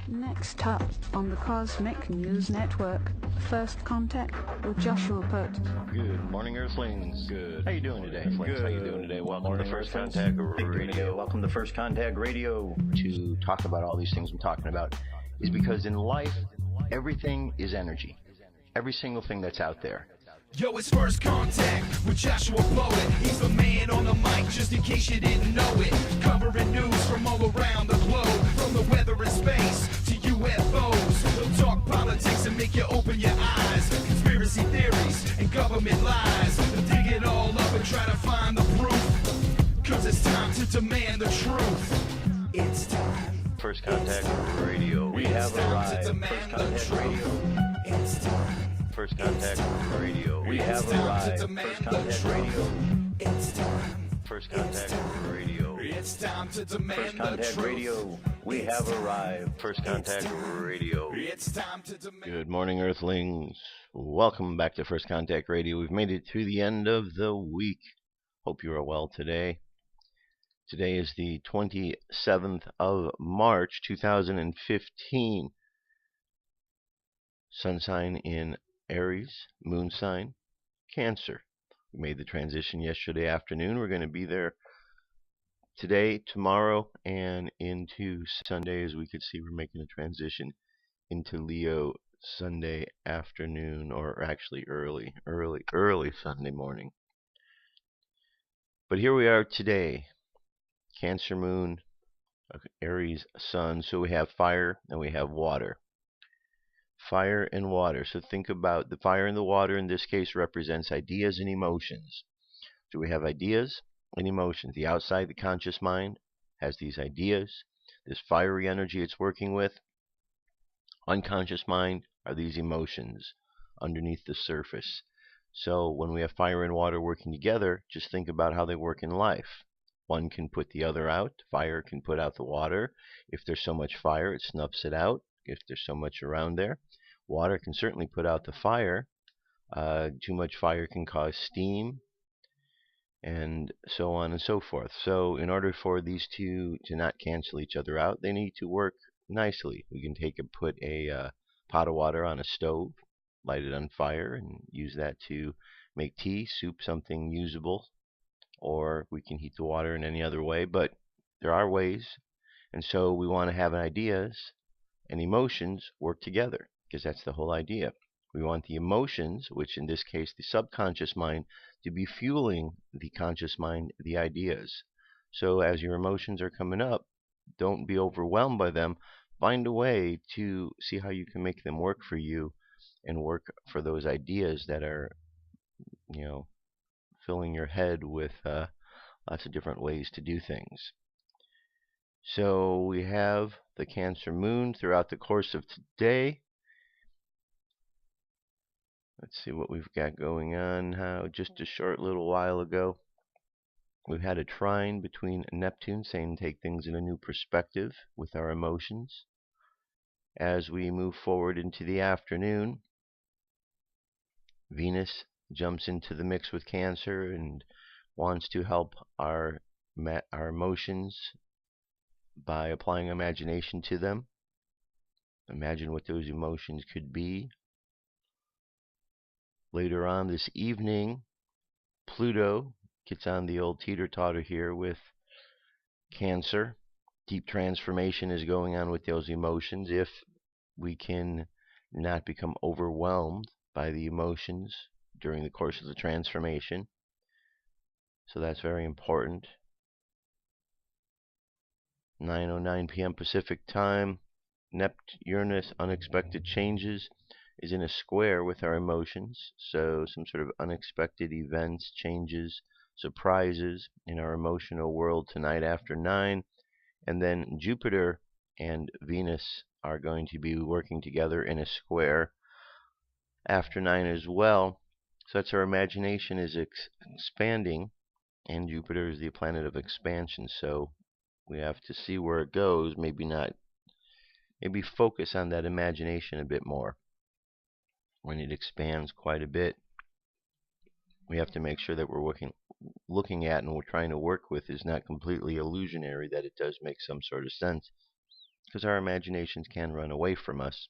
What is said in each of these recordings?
Next up on the Cosmic News Network, First Contact with Joshua Pert. Good morning, Earthlings. Good. How you doing today? Good. How you doing today? Welcome to First Earthlings. Contact Radio. Welcome to First Contact Radio. To talk about all these things I'm talking about is because in life, everything is energy. Every single thing that's out there. Yo, it's First Contact with Joshua Poet. He's the man on the mic, just in case you didn't know it. Covering news from all around the globe, from the weather and space to UFOs. He'll talk politics and make you open your eyes. Conspiracy theories and government lies. He'll dig it all up and try to find the proof. Cause it's time to demand the truth. It's time. First Contact Radio. We have arrived. First Contact Radio. It's time. First Contact Radio. We have arrived. First Contact Radio. It's time. First Contact Radio. It's time to demand First Contact Radio. We have arrived. First Contact Radio. It's time to demand. Good morning, Earthlings. Welcome back to First Contact Radio. We've made it to the end of the week. Hope you are well today. Today is the 27th of March, 2015. Sun sign in Aries, moon sign, Cancer. We made the transition yesterday afternoon. We're going to be there today, tomorrow, and into Sunday. As we could see, we're making a transition into Leo Sunday afternoon, or actually early Sunday morning. But here we are today. Cancer moon, Aries sun. So we have fire and we have water. Fire and water. So think about the fire and the water in this case represents ideas and emotions. So we have ideas and emotions. The outside, the conscious mind, has these ideas, this fiery energy it's working with. Unconscious mind are these emotions underneath the surface. So when we have fire and water working together, just think about how they work in life. One can put the other out. Fire can put out the water. If there's so much fire, it snuffs it out. If there's so much around there. Water can certainly put out the fire. Too much fire can cause steam, and so on and so forth. So in order for these two to not cancel each other out, they need to work nicely. We can put a pot of water on a stove, light it on fire, and use that to make tea, soup, something usable. Or we can heat the water in any other way, but there are ways. And so we want to have ideas and emotions work together, because that's the whole idea. We want the emotions, which in this case the subconscious mind, to be fueling the conscious mind, the ideas. So as your emotions are coming up, don't be overwhelmed by them. Find a way to see how you can make them work for you and work for those ideas that are, filling your head with lots of different ways to do things. So we have the Cancer moon throughout the course of today. Let's see what we've got going on. Just a short little while ago, we've had a trine between Neptune, saying take things in a new perspective with our emotions. As we move forward into the afternoon, Venus jumps into the mix with Cancer and wants to help our emotions by applying imagination to them. Imagine what those emotions could be. Later on this evening, Pluto gets on the old teeter-totter here with Cancer. Deep transformation is going on with those emotions. If we can not become overwhelmed by the emotions during the course of the transformation. So that's very important. 9:09 p.m. Pacific time. Uranus, unexpected changes, is in a square with our emotions. So some sort of unexpected events, changes, surprises in our emotional world tonight after 9. And then Jupiter and Venus are going to be working together in a square after 9 as well. So that's our imagination is expanding, and Jupiter is the planet of expansion. So we have to see where it goes. Maybe focus on that imagination a bit more. When it expands quite a bit, we have to make sure that we're looking at and we're trying to work with is not completely illusionary, that it does make some sort of sense. because our imaginations can run away from us.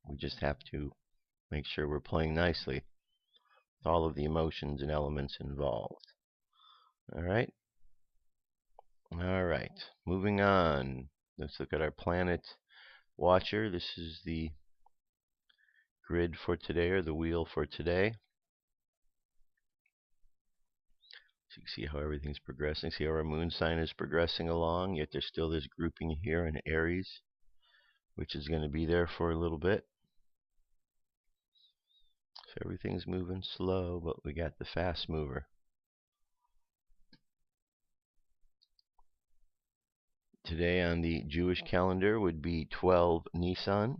We just have to make sure we're playing nicely with all of the emotions and elements involved. All right. All right. Moving on. Let's look at our planet watcher. This is the grid for today, or the wheel for today. So you can see how everything's progressing. See how our moon sign is progressing along, yet there's still this grouping here in Aries, which is going to be there for a little bit. So everything's moving slow, but we got the fast mover. Today on the Jewish calendar would be 12 Nisan.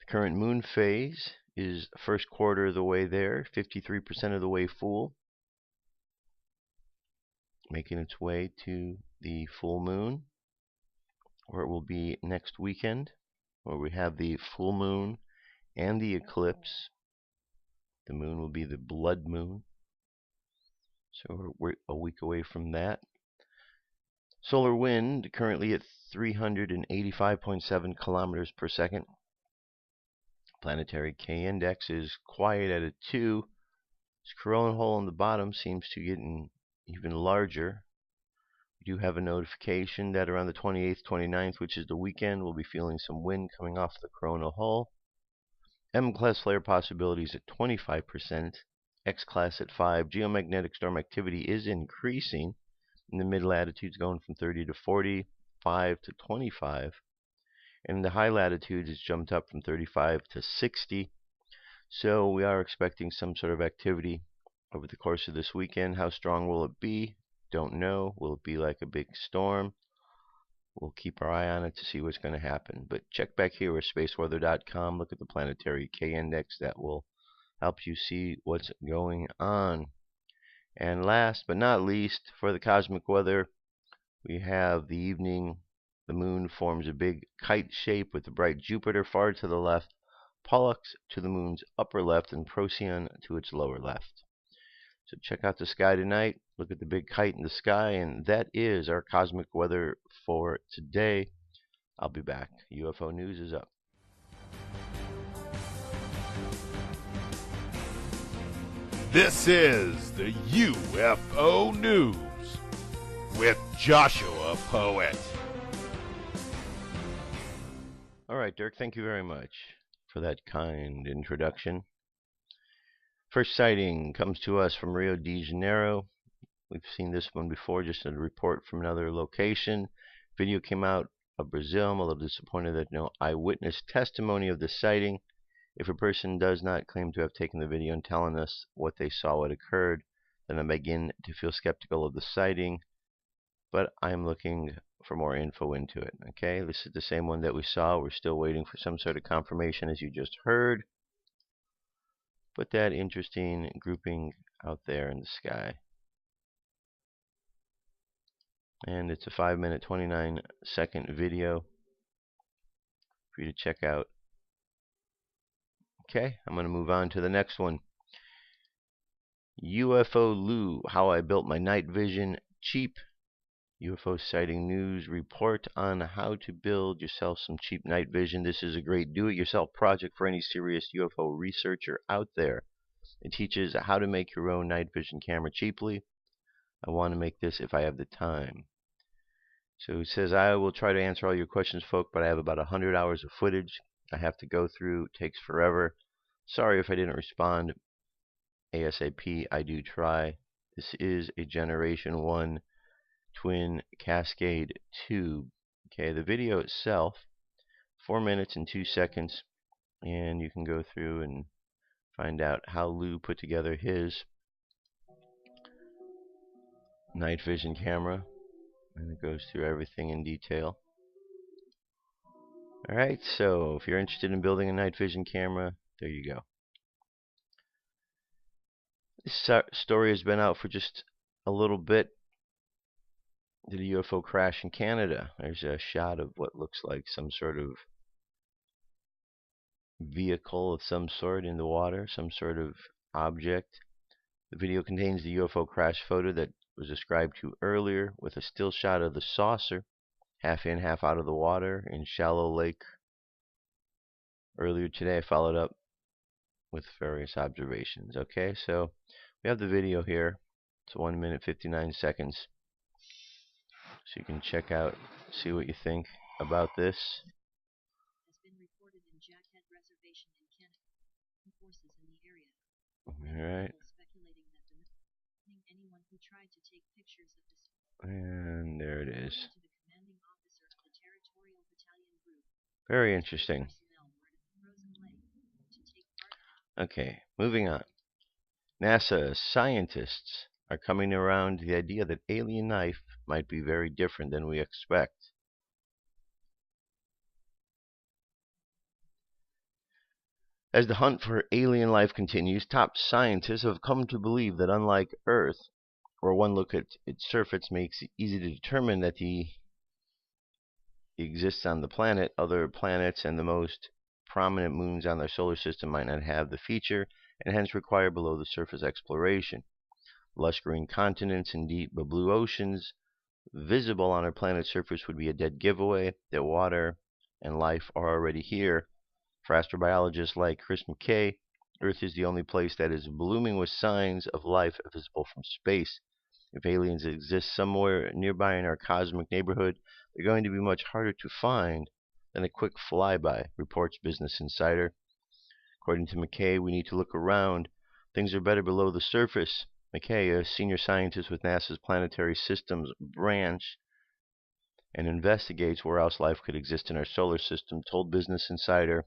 The current moon phase is first quarter of the way there, 53% of the way full, making its way to the full moon, where it will be next weekend, where we have the full moon and the eclipse. The moon will be the blood moon, so we're a week away from that. Solar wind currently at 385.7 kilometers per second. Planetary K index is quiet at a 2. This corona hole on the bottom seems to get even larger. We do have a notification that around the 28th, 29th, which is the weekend, we'll be feeling some wind coming off the corona hole. M-class flare possibilities at 25%. X-class at 5. Geomagnetic storm activity is increasing. In the mid-latitudes going from 30 to 40, 5 to 25. And in the high latitudes it's jumped up from 35 to 60. So we are expecting some sort of activity over the course of this weekend. How strong will it be? Don't know. Will it be like a big storm? We'll keep our eye on it to see what's going to happen. But check back here at spaceweather.com. Look at the planetary K index. That will help you see what's going on. And last but not least, for the cosmic weather, we have the evening. The moon forms a big kite shape with the bright Jupiter far to the left, Pollux to the moon's upper left, and Procyon to its lower left. So check out the sky tonight. Look at the big kite in the sky, and that is our cosmic weather for today. I'll be back. UFO News is up. This is the UFO News with Joshua Poet. All right, Dirk, thank you very much for that kind introduction. First sighting comes to us from Rio de Janeiro. We've seen this one before, just a report from another location. Video came out of Brazil. I'm a little disappointed that no eyewitness testimony of the sighting. If a person does not claim to have taken the video and telling us what they saw, what occurred, then I begin to feel skeptical of the sighting. But I'm looking for more info into it. Okay, this is the same one that we saw. We're still waiting for some sort of confirmation, as you just heard. But that interesting grouping out there in the sky. And it's a 5-minute, 29-second video for you to check out. Okay, I'm going to move on to the next one. UFO Lou, how I built my night vision cheap. UFO sighting news report on how to build yourself some cheap night vision. This is a great do-it-yourself project for any serious UFO researcher out there. It teaches how to make your own night vision camera cheaply. I want to make this if I have the time. So it says, I will try to answer all your questions, folk, but I have about 100 hours of footage I have to go through. It takes forever. Sorry if I didn't respond ASAP. I do try. This is a Generation 1 twin cascade tube. Okay, the video itself, 4 minutes and 2 seconds, and you can go through and find out how Lou put together his night vision camera, and it goes through everything in detail. Alright, so if you're interested in building a night vision camera, there you go. This story has been out for just a little bit. Did a UFO crash in Canada? There's a shot of what looks like some sort of vehicle of some sort in the water, some sort of object. The video contains the UFO crash photo that was described to earlier, with a still shot of the saucer half in, half out of the water in shallow lake. Earlier today, I followed up with various observations. Okay, so we have the video here. It's 1 minute 59 seconds. So you can check out, see what you think about this. Has been reported in Jackhead Reservation in Canada. Forces in the area. Alright. Speculating that anyone who tried to take pictures of this. And there it is. To the commanding officer of the territorial battalion group. Very interesting. Okay, moving on. NASA scientists are coming around to the idea that alien life might be very different than we expect. As the hunt for alien life continues, top scientists have come to believe that unlike Earth, where one look at its surface makes it easy to determine that it exists on the planet, other planets and the most prominent moons on their solar system might not have the feature and hence require below the surface exploration. Lush green continents and deep blue oceans visible on our planet's surface would be a dead giveaway that water and life are already here. For astrobiologists like Chris McKay, Earth is the only place that is blooming with signs of life visible from space. If aliens exist somewhere nearby in our cosmic neighborhood, they're going to be much harder to find than a quick flyby, reports Business Insider. According to McKay, we need to look around. Things are better below the surface. McKay, a senior scientist with NASA's Planetary Systems branch and investigates where else life could exist in our solar system, told Business Insider.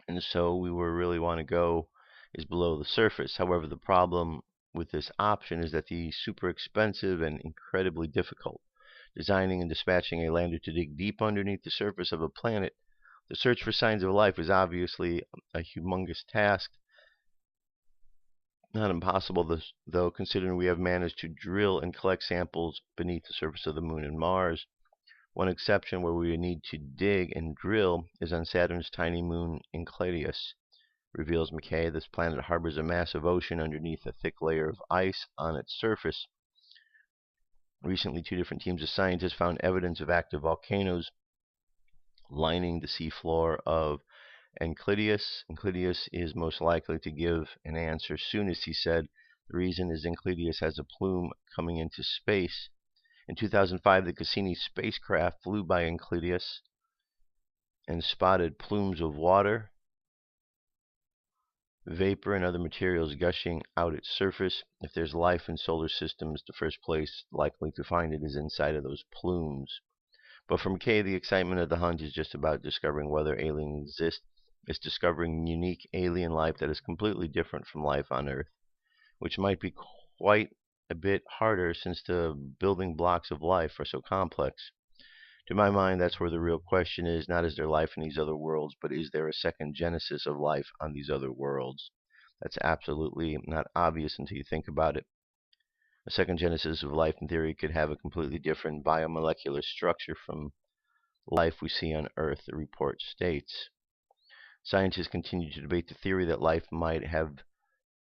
And so we really want to go is below the surface. However, the problem with this option is that the super expensive and incredibly difficult. Designing and dispatching a lander to dig deep underneath the surface of a planet, the search for signs of life is obviously a humongous task. Not impossible, though, considering we have managed to drill and collect samples beneath the surface of the Moon and Mars. One exception where we need to dig and drill is on Saturn's tiny moon Enceladus. Reveals McKay, this planet harbors a massive ocean underneath a thick layer of ice on its surface. Recently, 2 different teams of scientists found evidence of active volcanoes lining the seafloor of Enceladus. Enceladus is most likely to give an answer soonest, he said. The reason is Enceladus has a plume coming into space. In 2005, the Cassini spacecraft flew by Enceladus and spotted plumes of water, vapor, and other materials gushing out its surface. If there's life in solar systems, the first place likely to find it is inside of those plumes. But for McKay, the excitement of the hunt is just about discovering whether aliens exist. It's discovering unique alien life that is completely different from life on Earth, which might be quite a bit harder since the building blocks of life are so complex. To my mind, that's where the real question is, not is there life in these other worlds, but is there a second genesis of life on these other worlds? That's absolutely not obvious until you think about it. A second genesis of life, in theory, could have a completely different biomolecular structure from life we see on Earth, the report states. Scientists continue to debate the theory that life might have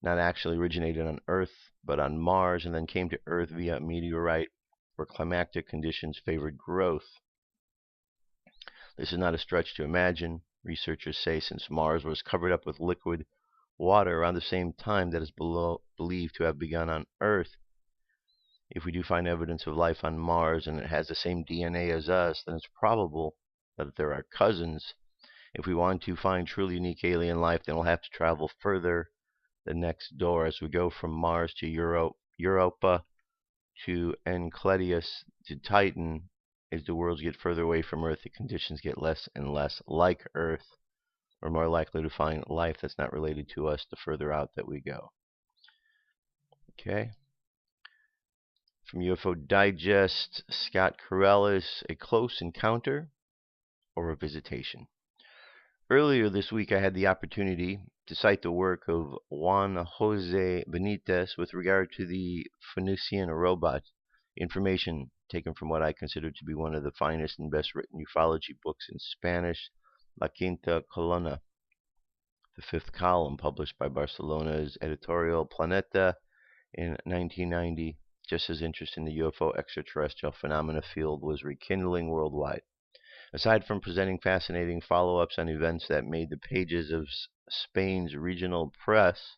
not actually originated on Earth, but on Mars, and then came to Earth via a meteorite where climatic conditions favored growth. This is not a stretch to imagine, researchers say, since Mars was covered up with liquid water around the same time that is believed to have begun on Earth. If we do find evidence of life on Mars and it has the same DNA as us, then it's probable that there are cousins. If we want to find truly unique alien life, then we'll have to travel further the next door as we go from Mars to Europa to Enceladus to Titan. As the worlds get further away from Earth, the conditions get less and less like Earth. We're more likely to find life that's not related to us the further out that we go. Okay. From UFO Digest, Scott Corellis, a close encounter or a visitation. Earlier this week, I had the opportunity to cite the work of Juan Jose Benitez with regard to the Phoenician robot. Information taken from what I consider to be one of the finest and best written ufology books in Spanish, La Quinta Columna, the 5th column, published by Barcelona's editorial Planeta in 1992. just as interest in the UFO extraterrestrial phenomena field was rekindling worldwide. Aside from presenting fascinating follow-ups on events that made the pages of Spain's regional press,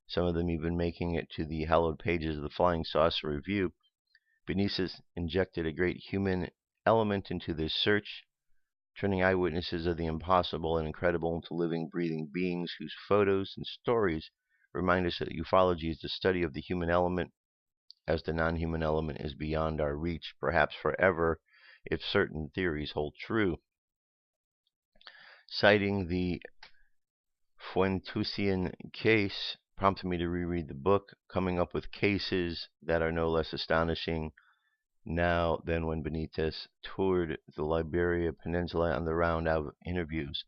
some of them even making it to the hallowed pages of the Flying Saucer Review, Benitez injected a great human element into this search, turning eyewitnesses of the impossible and incredible into living, breathing beings whose photos and stories remind us that ufology is the study of the human element, as the non-human element is beyond our reach, perhaps forever, if certain theories hold true. Citing the Fuentusian case prompted me to reread the book, coming up with cases that are no less astonishing now than when Benitez toured the Liberia Peninsula on the round of interviews.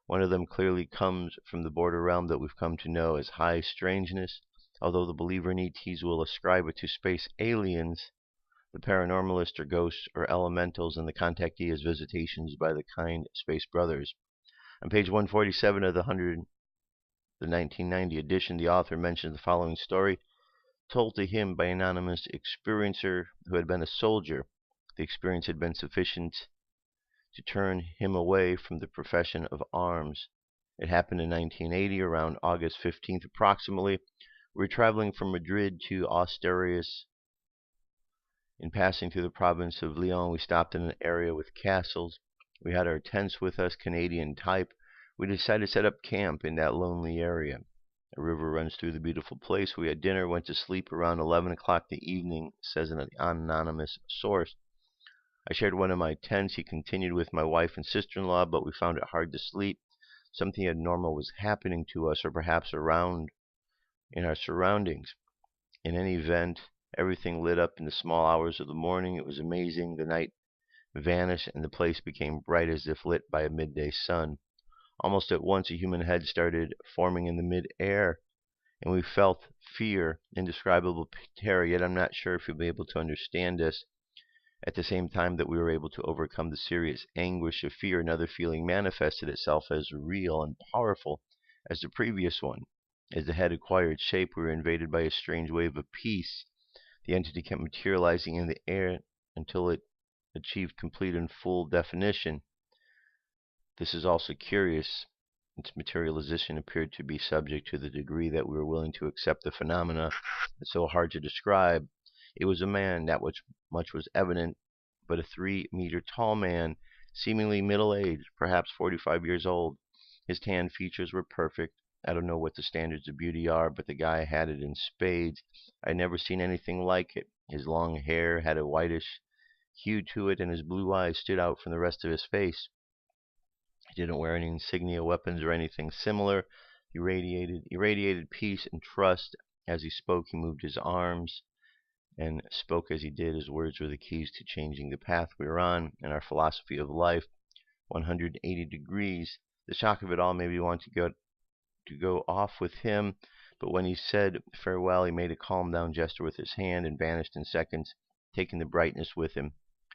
One of them clearly comes from the border realm that we've come to know as high strangeness. Although the believer in ETs will ascribe it to space aliens, the paranormalist or ghosts or elementals, and the contactee as visitations by the kind space brothers. On page 147 of the 1990 edition, the author mentions the following story, told to him by an anonymous experiencer who had been a soldier. The experience had been sufficient to turn him away from the profession of arms. It happened in 1980, around August 15th approximately. We were traveling from Madrid to Asturias. In passing through the province of Leon, we stopped in an area with castles. We had our tents with us, Canadian type. We decided to set up camp in that lonely area. A river runs through the beautiful place. We had dinner, went to sleep around 11 o'clock the evening, says an anonymous source. I shared one of my tents. He continued with my wife and sister-in-law, but we found it hard to sleep. Something abnormal was happening to us, or perhaps around in our surroundings. In any event, everything lit up in the small hours of the morning. It was amazing. The night vanished, and the place became bright as if lit by a midday sun. Almost at once, a human head started forming in the mid-air, and we felt fear, indescribable terror, yet I'm not sure if you'll be able to understand this. At the same time that we were able to overcome the serious anguish of fear, another feeling manifested itself as real and powerful as the previous one. As the head acquired shape, we were invaded by a strange wave of peace. The entity kept materializing in the air until it achieved complete and full definition. This is also curious. Its materialization appeared to be subject to the degree that we were willing to accept the phenomena. It's so hard to describe. It was a man, that much was evident, but a 3-meter tall man, seemingly middle-aged, perhaps 45 years old. His tanned features were perfect. I don't know what the standards of beauty are, but the guy had it in spades. I'd never seen anything like it. His long hair had a whitish hue to it, and his blue eyes stood out from the rest of his face. He didn't wear any insignia, weapons, or anything similar. He irradiated peace and trust. As he spoke, he moved his arms and spoke as he did. His words were the keys to changing the path we were on and our philosophy of life. 180 degrees. The shock of it all made me want to go off with him, but when he said farewell, he made a calm down gesture with his hand and vanished in seconds, taking the brightness with him.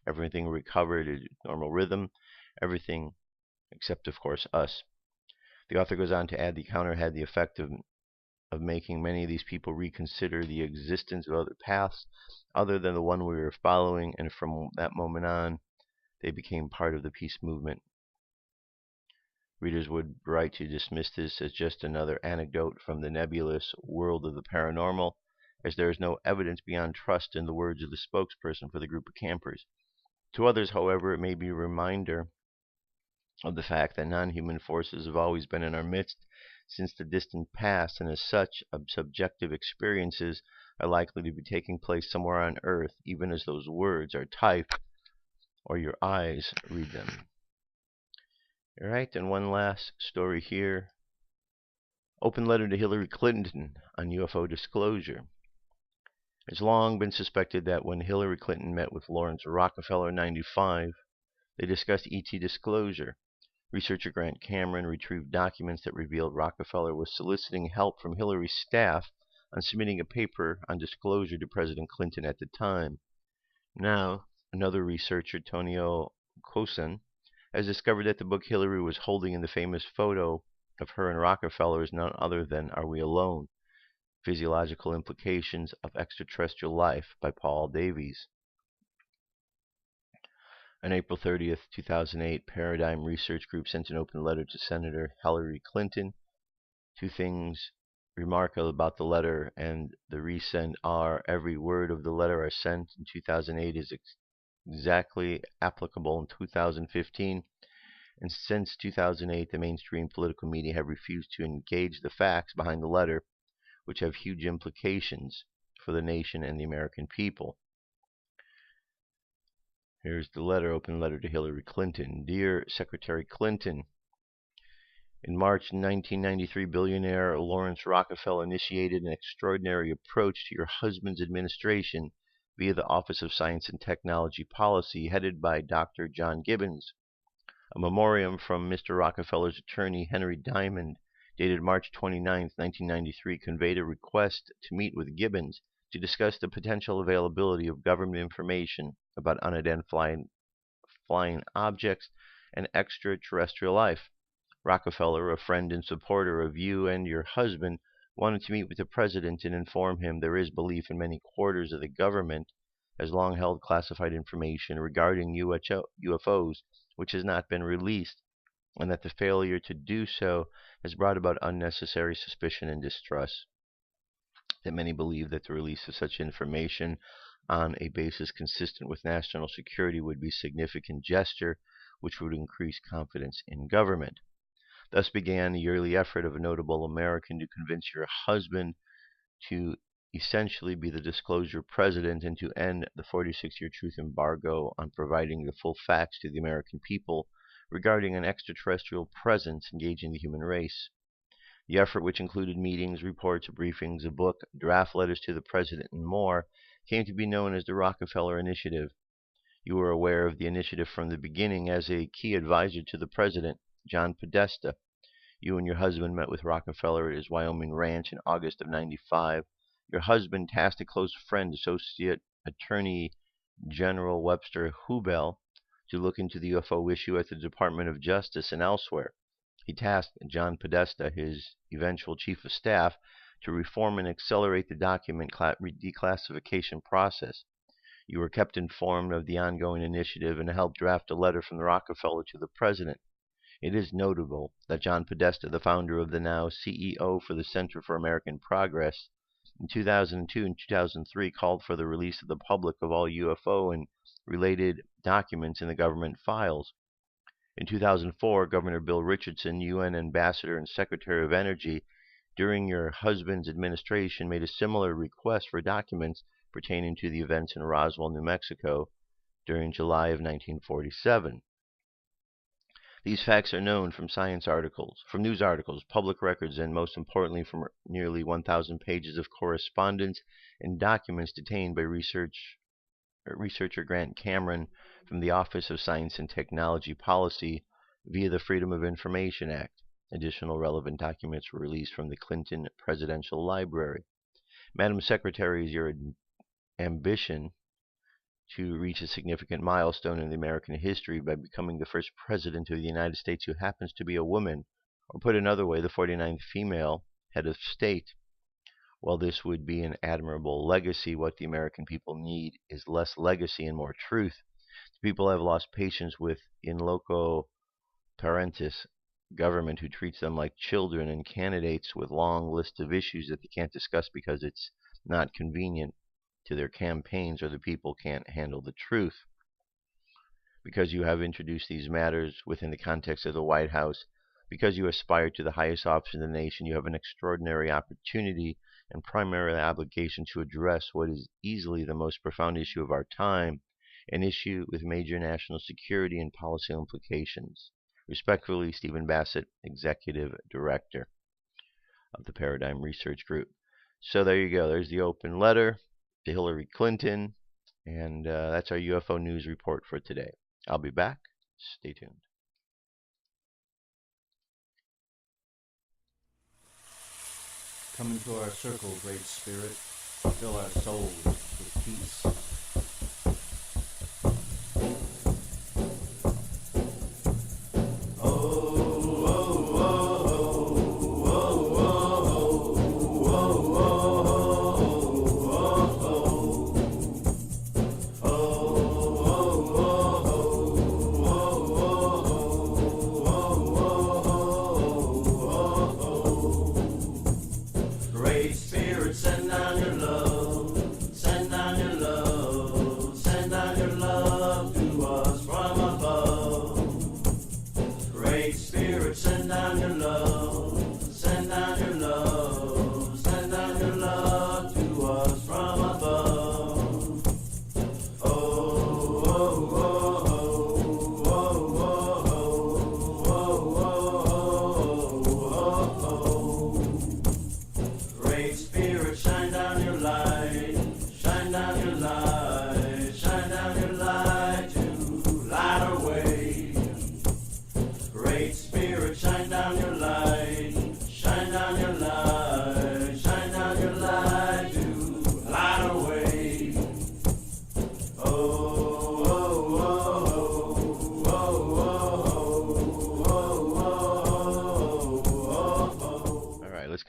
Everything recovered its normal rhythm. Everything except, of course, us. The author goes on to add the encounter had the effect of making many of these people reconsider the existence of other paths other than the one we were following, and from that moment on, they became part of the peace movement. Readers would write to dismiss this as just another anecdote from the nebulous world of the paranormal, as there is no evidence beyond trust in the words of the spokesperson for the group of campers. To others, however, it may be a reminder of the fact that non-human forces have always been in our midst since the distant past, and as such, subjective experiences are likely to be taking place somewhere on Earth, even as those words are typed or your eyes read them. All right, and one last story here. Open letter to Hillary Clinton on UFO disclosure. It's long been suspected that when Hillary Clinton met with Lawrence Rockefeller in '95, they discussed ET disclosure. Researcher Grant Cameron retrieved documents that revealed Rockefeller was soliciting help from Hillary's staff on submitting a paper on disclosure to President Clinton at the time. Now, another researcher, Tonio Kosen, has discovered that the book Hillary was holding in the famous photo of her and Rockefeller is none other than Are We Alone? Physiological Implications of Extraterrestrial Life by Paul Davies. On April 30th, 2008, Paradigm Research Group sent an open letter to Senator Hillary Clinton. Two things remarkable about the letter and the resend are every word of the letter I sent in 2008 is exactly applicable in 2015. And since 2008, the mainstream political media have refused to engage the facts behind the letter, which have huge implications for the nation and the American people. Here's the letter, open letter to Hillary Clinton. Dear Secretary Clinton, in March 1993, billionaire Lawrence Rockefeller initiated an extraordinary approach to your husband's administration via the Office of Science and Technology Policy, headed by Dr. John Gibbons. A memorandum from Mr. Rockefeller's attorney, Henry Diamond, dated March 29, 1993, conveyed a request to meet with Gibbons to discuss the potential availability of government information about unidentified flying objects and extraterrestrial life. Rockefeller, a friend and supporter of you and your husband, wanted to meet with the president and inform him there is belief in many quarters of the government has long held classified information regarding UFOs which has not been released, and that the failure to do so has brought about unnecessary suspicion and distrust. That many believe that the release of such information on a basis consistent with national security would be a significant gesture which would increase confidence in government. Thus began the yearly effort of a notable American to convince your husband to essentially be the disclosure president and to end the 46-year truth embargo on providing the full facts to the American people regarding an extraterrestrial presence engaging the human race. The effort, which included meetings, reports, briefings, a book, draft letters to the president, and more, came to be known as the Rockefeller Initiative. You were aware of the initiative from the beginning as a key advisor to the president, John Podesta. You and your husband met with Rockefeller at his Wyoming ranch in August of '95. Your husband tasked a close friend, Associate Attorney General Webster Hubel, to look into the UFO issue at the Department of Justice and elsewhere. He tasked John Podesta, his eventual chief of staff, to reform and accelerate the document declassification process. You were kept informed of the ongoing initiative and helped draft a letter from the Rockefeller to the president. It is notable that John Podesta, the founder of the now CEO for the Center for American Progress, in 2002 and 2003 called for the release to the public of all UFO and related documents in the government files. In 2004, Governor Bill Richardson, UN Ambassador and Secretary of Energy, during your husband's administration, made a similar request for documents pertaining to the events in Roswell, New Mexico, during July of 1947. These facts are known from science articles, from news articles, public records, and most importantly from nearly 1,000 pages of correspondence and documents detained by researcher Grant Cameron from the Office of Science and Technology Policy via the Freedom of Information Act. Additional relevant documents were released from the Clinton Presidential Library. Madam Secretary, is your ambition to reach a significant milestone in the American history by becoming the first president of the United States who happens to be a woman, or put another way, the 49th female head of state. While this would be an admirable legacy, what the American people need is less legacy and more truth. The people have lost patience with in loco parentis government who treats them like children and candidates with long lists of issues that they can't discuss because it's not convenient to their campaigns or the people can't handle the truth. Because you have introduced these matters within the context of the White House, because you aspire to the highest office in the nation, you have an extraordinary opportunity and primary obligation to address what is easily the most profound issue of our time, an issue with major national security and policy implications. Respectfully, Stephen Bassett, Executive Director of the Paradigm Research Group. So there you go. There's the open letter to Hillary Clinton, and that's our UFO news report for today. I'll be back. Stay tuned. Come into our circle, Great Spirit. Fill our souls with peace. Oh, oh, oh, oh, oh, oh, oh, oh.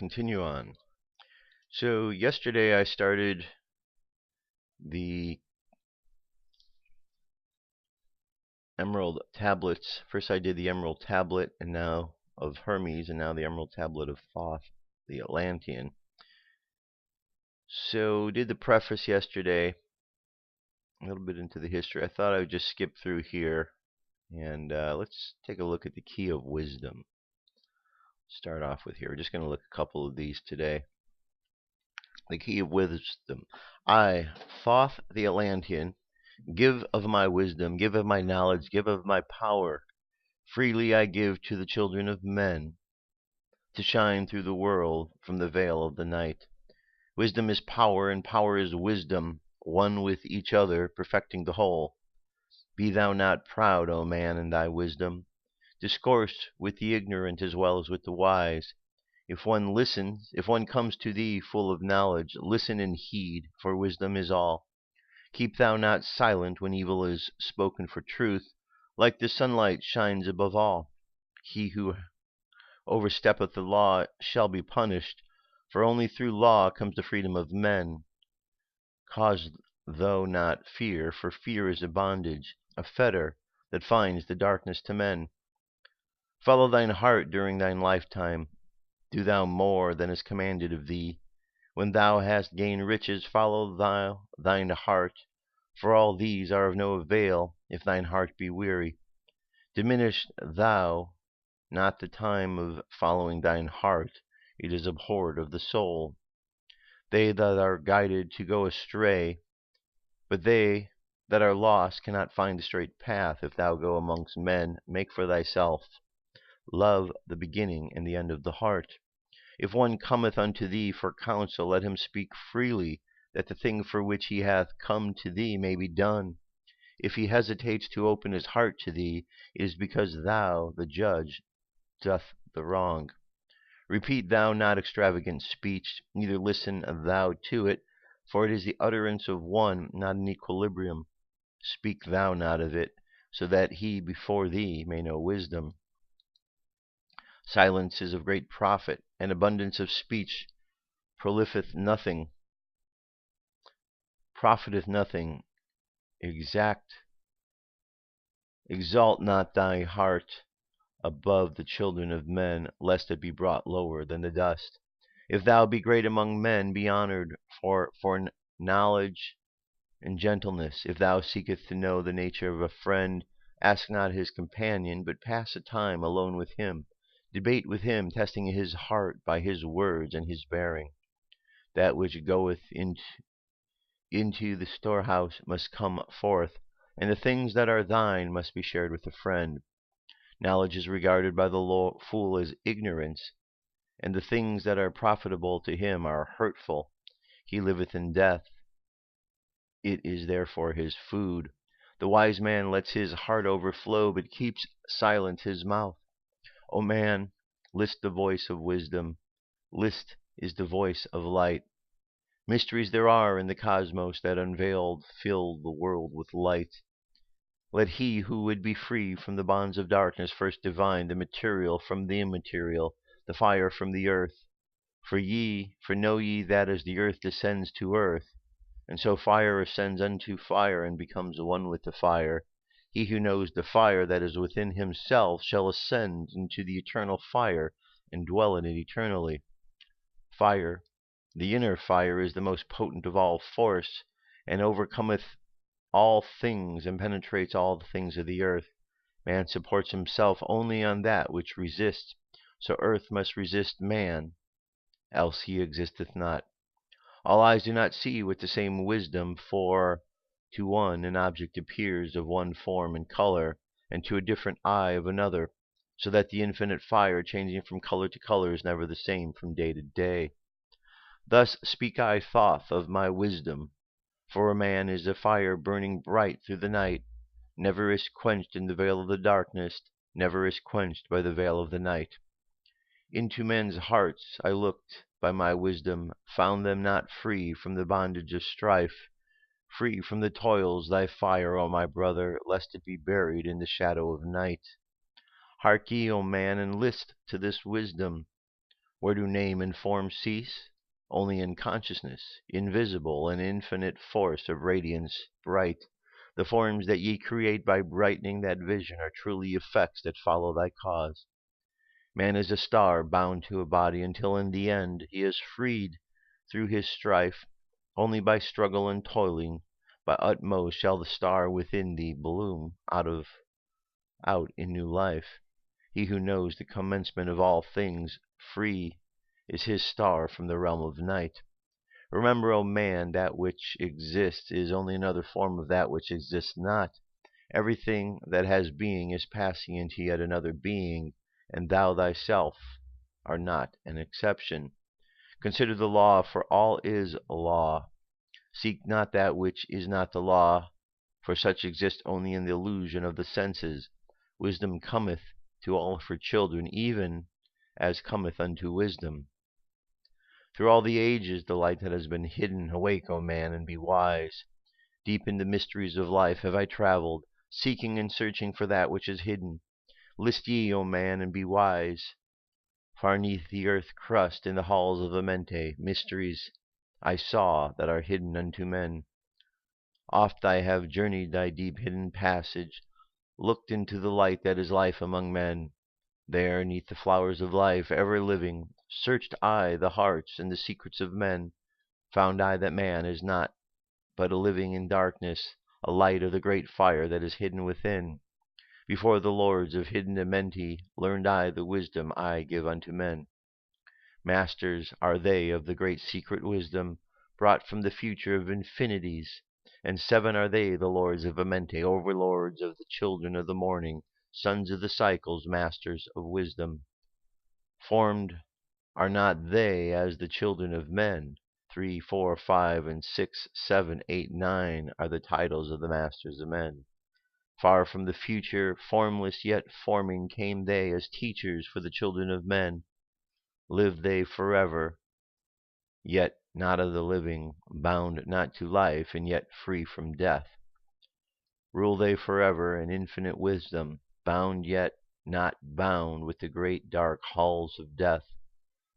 continue on. So yesterday I started the emerald tablets. First I did the emerald tablet and now of Hermes, and now the emerald tablet of Thoth, the Atlantean. So did the preface yesterday, a little bit into the history. I thought I would just skip through here and let's take a look at the key of wisdom. Start off with here. We're just going to look at a couple of these today. The key of wisdom. I, Thoth the Atlantean, give of my wisdom, give of my knowledge, give of my power. Freely I give to the children of men, to shine through the world from the veil of the night. Wisdom is power, and power is wisdom, one with each other, perfecting the whole. Be thou not proud, O man, in thy wisdom. Discourse with the ignorant as well as with the wise. If one comes to thee full of knowledge, listen and heed, for wisdom is all. Keep thou not silent when evil is spoken, for truth, like the sunlight, shines above all. He who oversteppeth the law shall be punished, for only through law comes the freedom of men. Cause thou not fear, for fear is a bondage, a fetter that finds the darkness to men. Follow thine heart during thine lifetime. Do thou more than is commanded of thee. When thou hast gained riches, follow thou thine heart, for all these are of no avail if thine heart be weary. Diminish thou not the time of following thine heart, it is abhorred of the soul. They that are guided to go astray, but they that are lost cannot find the straight path. If thou go amongst men, make for thyself love the beginning and the end of the heart. If one cometh unto thee for counsel, let him speak freely, that the thing for which he hath come to thee may be done. If he hesitates to open his heart to thee, it is because thou, the judge, doth the wrong. Repeat thou not extravagant speech, neither listen thou to it, for it is the utterance of one not in equilibrium. Speak thou not of it, so that he before thee may know wisdom. Silence is of great profit, and abundance of speech profiteth nothing. Exalt not thy heart above the children of men, lest it be brought lower than the dust. If thou be great among men, be honored for knowledge and gentleness. If thou seekest to know the nature of a friend, ask not his companion, but pass a time alone with him. Debate with him, testing his heart by his words and his bearing. That which goeth into the storehouse must come forth, and the things that are thine must be shared with a friend. Knowledge is regarded by the fool as ignorance, and the things that are profitable to him are hurtful. He liveth in death. It is therefore his food. The wise man lets his heart overflow, but keeps silent his mouth. O man, list the voice of wisdom. List is the voice of light. Mysteries there are in the cosmos that unveiled fill the world with light. Let he who would be free from the bonds of darkness first divine the material from the immaterial, the fire from the earth. For know ye that as the earth descends to earth, and so fire ascends unto fire and becomes one with the fire, he who knows the fire that is within himself shall ascend into the eternal fire and dwell in it eternally. Fire, the inner fire, is the most potent of all force, and overcometh all things and penetrates all the things of the earth. Man supports himself only on that which resists, so earth must resist man, else he existeth not. All eyes do not see with the same wisdom, for to one an object appears of one form and color, and to a different eye of another, so that the infinite fire, changing from color to color, is never the same from day to day. Thus speak I, Thoth, of my wisdom. For a man is a fire burning bright through the night, never is quenched in the veil of the darkness, never is quenched by the veil of the night. Into men's hearts I looked by my wisdom, found them not free from the bondage of strife, free from the toils thy fire, O my brother, lest it be buried in the shadow of night. Hark ye, O man, and list to this wisdom. Where do name and form cease? Only in consciousness, invisible and infinite force of radiance bright. The forms that ye create by brightening that vision are truly effects that follow thy cause. Man is a star bound to a body until in the end he is freed through his strife. Only by struggle and toiling, by utmost shall the star within thee bloom out in new life. He who knows the commencement of all things free is his star from the realm of night. Remember, O man, that which exists is only another form of that which exists not. Everything that has being is passing into yet another being, and thou thyself art not an exception. Consider the law, for all is law. Seek not that which is not the law, for such exists only in the illusion of the senses. Wisdom cometh to all her children, even as cometh unto wisdom. Through all the ages the light that has been hidden, awake, O man, and be wise. Deep in the mysteries of life have I traveled, seeking and searching for that which is hidden. List ye, O man, and be wise. Far neath the earth crust, in the halls of Amente, mysteries I saw that are hidden unto men. Oft I have journeyed thy deep hidden passage, looked into the light that is life among men. There, neath the flowers of life, ever living, searched I the hearts and the secrets of men. Found I that man is not but a living in darkness, a light of the great fire that is hidden within. Before the lords of hidden Amenti learned I the wisdom I give unto men. Masters are they of the great secret wisdom, brought from the future of infinities. And 7 are they, the lords of Amenti, overlords of the children of the morning, sons of the cycles, masters of wisdom. Formed are not they as the children of men. 3, 4, 5, and 6, 7, 8, 9 are the titles of the masters of men. Far from the future, formless yet forming, came they as teachers for the children of men. Live they forever, yet not of the living, bound not to life, and yet free from death. Rule they forever in infinite wisdom, bound yet not bound with the great dark halls of death.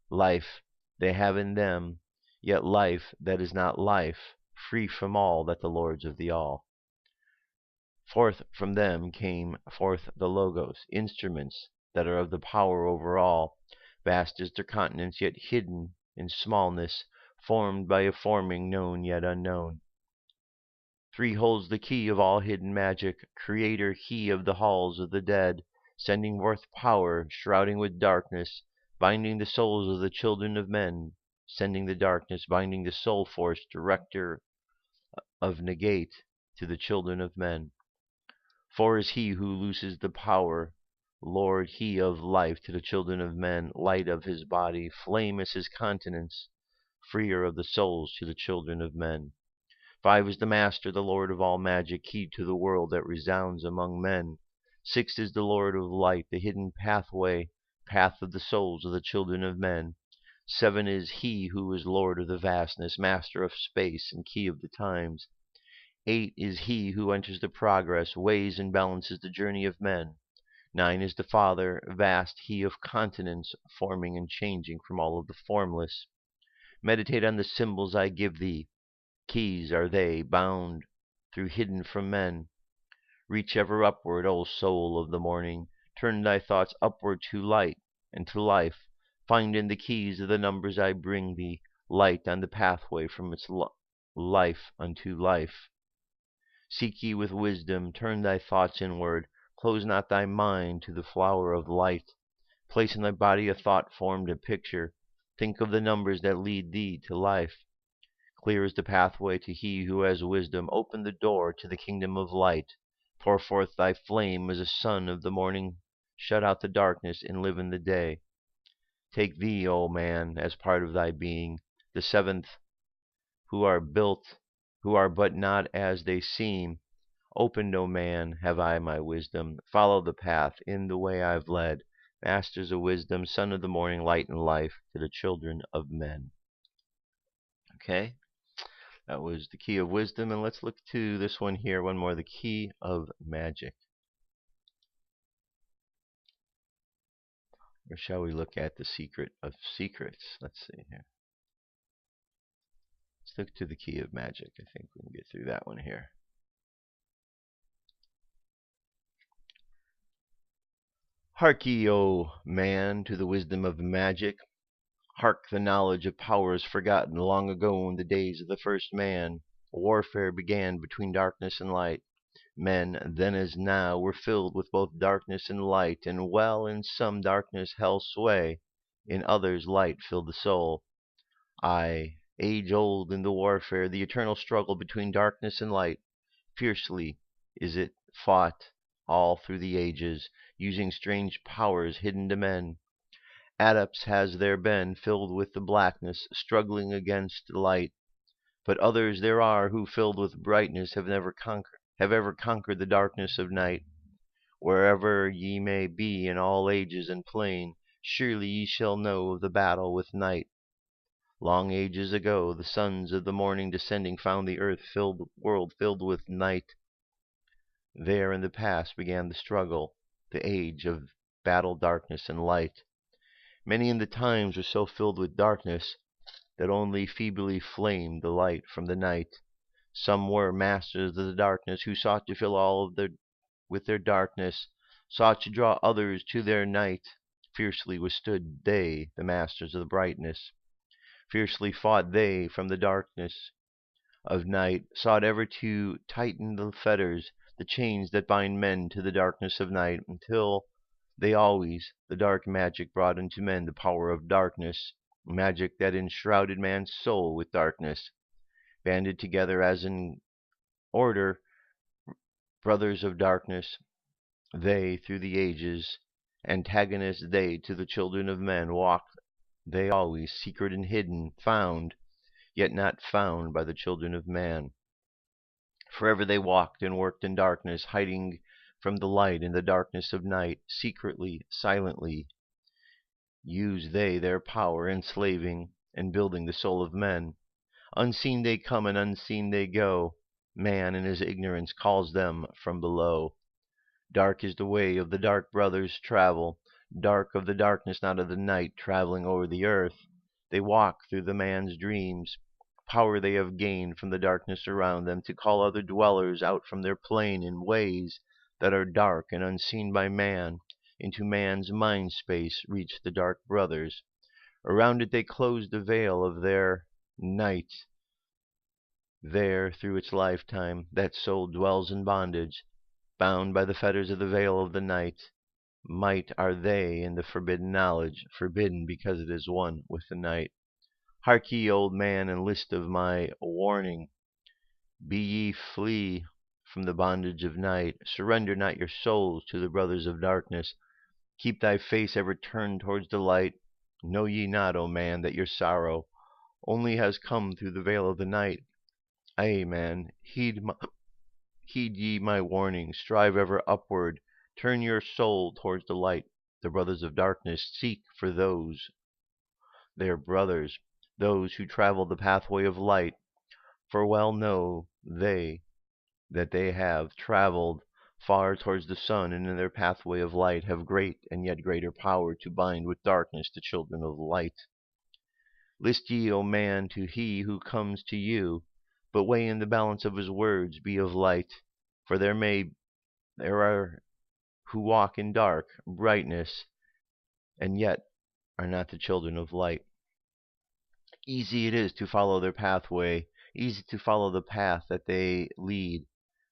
Life they have in them, yet life that is not life, free from all that the lords of the all. Forth from them came forth the Logos, instruments that are of the power over all. Vast is their continence, yet hidden in smallness, formed by a forming known yet unknown. 3 holds the key of all hidden magic, creator he of the halls of the dead, sending forth power, shrouding with darkness, binding the souls of the children of men, sending the darkness, binding the soul force, director of negate to the children of men. 4 is he who looses the power, Lord he of life to the children of men, light of his body, flame is his countenance, freer of the souls to the children of men. 5 is the master, the lord of all magic, key to the world that resounds among men. 6 is the lord of light, the hidden pathway, path of the souls of the children of men. 7 is he who is lord of the vastness, master of space and key of the times. 8 is he who enters the progress, weighs and balances the journey of men. 9 is the Father, vast he of continents, forming and changing from all of the formless. Meditate on the symbols I give thee. Keys are they, bound through hidden from men. Reach ever upward, O soul of the morning. Turn thy thoughts upward to light and to life. Find in the keys of the numbers I bring thee, light on the pathway from its life unto life. Seek ye with wisdom, turn thy thoughts inward, close not thy mind to the flower of light. Place in thy body a thought formed a picture, think of the numbers that lead thee to life. Clear is the pathway to he who has wisdom, open the door to the kingdom of light. Pour forth thy flame as a sun of the morning, shut out the darkness and live in the day. Take thee, O man, as part of thy being, the 7th, who are but not as they seem. Opened, O man, have I my wisdom. Follow the path in the way I've led. Masters of wisdom, son of the morning, light and life to the children of men. Okay, that was the key of wisdom, and let's look to this one here, one more, the key of magic. Or shall we look at the secret of secrets? Let's see here. Let's look to the key of magic. I think we can get through that one here. Hark ye, O man, to the wisdom of magic. Hark the knowledge of powers forgotten long ago in the days of the first man. Warfare began between darkness and light. Men, then as now, were filled with both darkness and light, and while in some darkness held sway, in others light filled the soul. Aye, age-old in the warfare, the eternal struggle between darkness and light, fiercely is it fought all through the ages, using strange powers hidden to men. Adepts has there been, filled with the blackness, struggling against the light, but others there are who, filled with brightness, have ever conquered the darkness of night. Wherever ye may be in all ages and plain, surely ye shall know of the battle with night. Long ages ago, the sons of the morning descending found the world filled with night. There in the past began the struggle, the age of battle, darkness, and light. Many in the times were so filled with darkness that only feebly flamed the light from the night. Some were masters of the darkness, who sought to fill all with their darkness, sought to draw others to their night. Fiercely withstood they, the masters of the brightness. Fiercely fought they from the darkness of night, sought ever to tighten the fetters, the chains that bind men to the darkness of night, until they always, the dark magic brought unto men the power of darkness, magic that enshrouded man's soul with darkness. Banded together as in order, brothers of darkness, they through the ages, antagonists they to the children of men, walk they always, secret and hidden, found, yet not found by the children of man. Forever they walked and worked in darkness, hiding from the light in the darkness of night. Secretly, silently, use they their power, enslaving and building the soul of men. Unseen they come and unseen they go. Man in his ignorance calls them from below. Dark is the way of the dark brothers travel, dark of the darkness, not of the night, traveling over the earth. They walk through the man's dreams. Power they have gained from the darkness around them to call other dwellers out from their plane in ways that are dark and unseen by man. Into man's mind space reach the dark brothers. Around it they close the veil of their night. There, through its lifetime, that soul dwells in bondage, bound by the fetters of the veil of the night. Might are they in the forbidden knowledge, forbidden because it is one with the night. Hark ye, old man, and list of my warning. Be ye flee from the bondage of night. Surrender not your souls to the brothers of darkness. Keep thy face ever turned towards the light. Know ye not, O man, that your sorrow only has come through the veil of the night? Aye, man, heed ye my warning. Strive ever upward. Turn your soul towards the light. The brothers of darkness seek for those, their brothers, those who travel the pathway of light. For well know they that they have traveled far towards the sun, and in their pathway of light have great and yet greater power to bind with darkness the children of light. List ye, O man, to he who comes to you, but weigh in the balance of his words, be of light. For there are who walk in dark brightness, and yet are not the children of light. Easy it is to follow their pathway, easy to follow the path that they lead.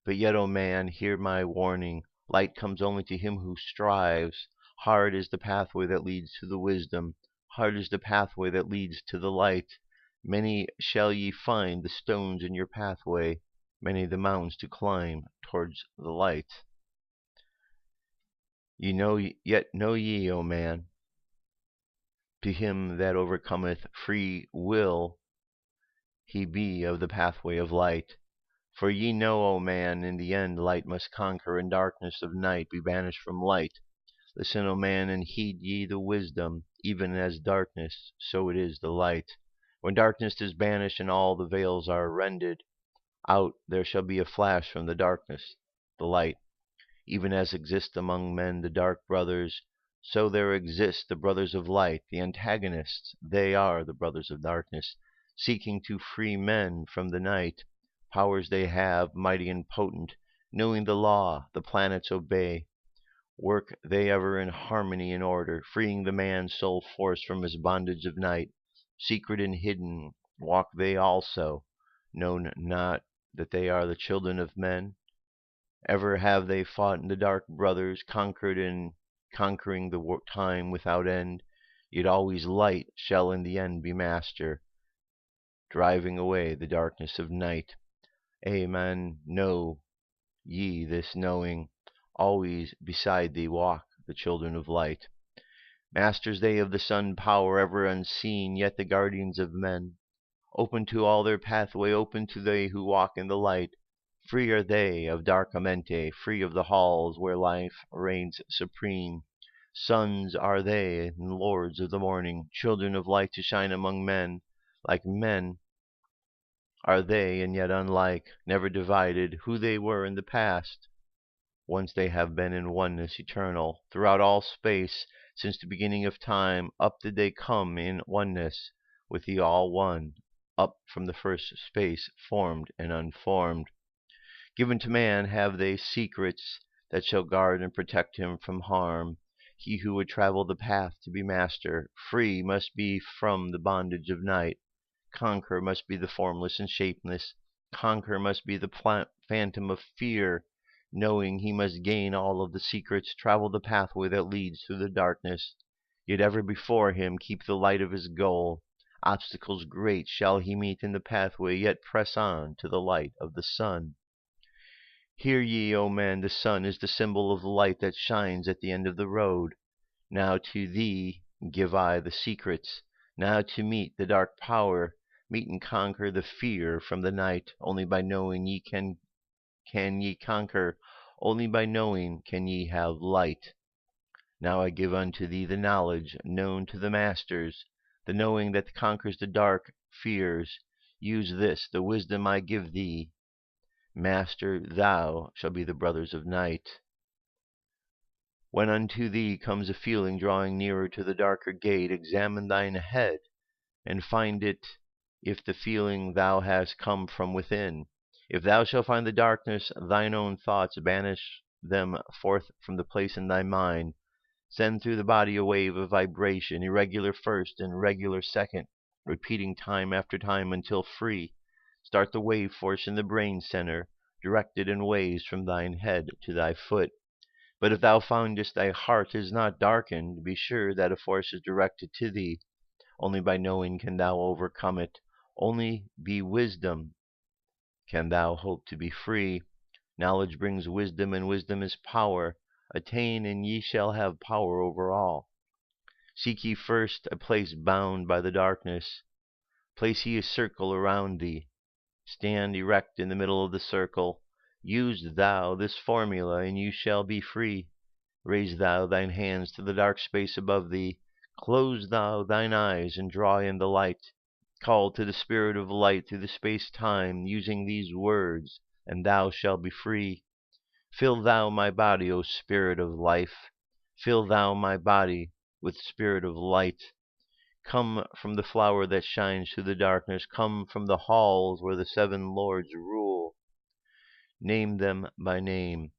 But yet, O man, hear my warning. Light comes only to him who strives. Hard is the pathway that leads to the wisdom. Hard is the pathway that leads to the light. Many shall ye find the stones in your pathway, many the mountains to climb towards the light. Yet know ye, O man, to him that overcometh free will, he be of the pathway of light. For ye know, O man, in the end light must conquer, and darkness of night be banished from light. Listen, O man, and heed ye the wisdom. Even as darkness, so it is the light. When darkness is banished and all the veils are rended out, there shall be a flash from the darkness, the light. Even as exist among men the dark brothers, So there exist the brothers of light, the antagonists. They are the brothers of darkness, seeking to free men from the night. Powers they have, mighty and potent, knowing the law, the planets obey. Work they ever in harmony and order, freeing the man's soul force from his bondage of night. Secret and hidden walk they also, known not that they are the children of men. Ever have they fought in the dark, brothers, conquered and conquering the time without end. Yet always light shall in the end be master, driving away the darkness of night. Amen. Know ye this, knowing always beside thee walk the children of light. Masters they of the sun power, ever unseen, yet the guardians of men. Open to all their pathway, open to they who walk in the light. Free are they of dark amente, free of the halls where life reigns supreme. Sons are they and lords of the morning, children of light to shine among men. Like men are they and yet unlike, never divided, who they were in the past. Once they have been in oneness eternal, throughout all space, since the beginning of time, up did they come in oneness with the All One, up from the first space, formed and unformed. Given to man have they secrets that shall guard and protect him from harm. He who would travel the path to be master, free must be from the bondage of night. Conquer must be the formless and shapeless. Conquer must be the phantom of fear. Knowing he must gain all of the secrets, travel the pathway that leads through the darkness. Yet ever before him keep the light of his goal. Obstacles great shall he meet in the pathway, yet press on to the light of the sun. Hear ye, O men, the sun is the symbol of the light that shines at the end of the road. Now to thee give I the secrets, now to meet the dark power, meet and conquer the fear from the night. Only by knowing ye can ye conquer, only by knowing can ye have light. Now I give unto thee the knowledge known to the masters, the knowing that conquers the dark fears. Use this, the wisdom I give thee. Master, thou shalt be the brothers of night. When unto thee comes a feeling drawing nearer to the darker gate, examine thine head, and find it if the feeling thou hast come from within. If thou shalt find the darkness, thine own thoughts, banish them forth from the place in thy mind. Send through the body a wave of vibration, irregular first and regular second, repeating time after time until free. Start the wave force in the brain center, directed in waves from thine head to thy foot. But if thou findest thy heart is not darkened, be sure that a force is directed to thee. Only by knowing can thou overcome it. Only by wisdom can thou hope to be free. Knowledge brings wisdom, and wisdom is power. Attain, and ye shall have power over all. Seek ye first a place bound by the darkness. Place ye a circle around thee. Stand erect in the middle of the circle. Use thou this formula, and you shall be free. Raise thou thine hands to the dark space above thee. Close thou thine eyes and draw in the light. Call to the spirit of light through the space-time, using these words, and thou shalt be free. Fill thou my body, O spirit of life. Fill thou my body with spirit of light. Come from the flower that shines through the darkness. Come from the halls where the seven lords rule. Name them by name.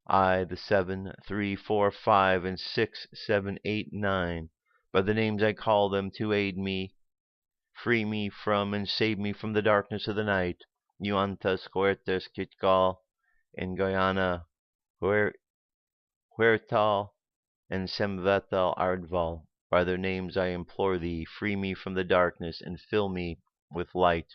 I, the 7, 3, 4, 5, and 6, 7, 8, 9. By the names I call them to aid me, free me from and save me from the darkness of the night. Yuantas, Huertas, Kitgal, and Guyana, Huertal, and Semvetal Ardval. By their names I implore thee, free me from the darkness, and fill me with light.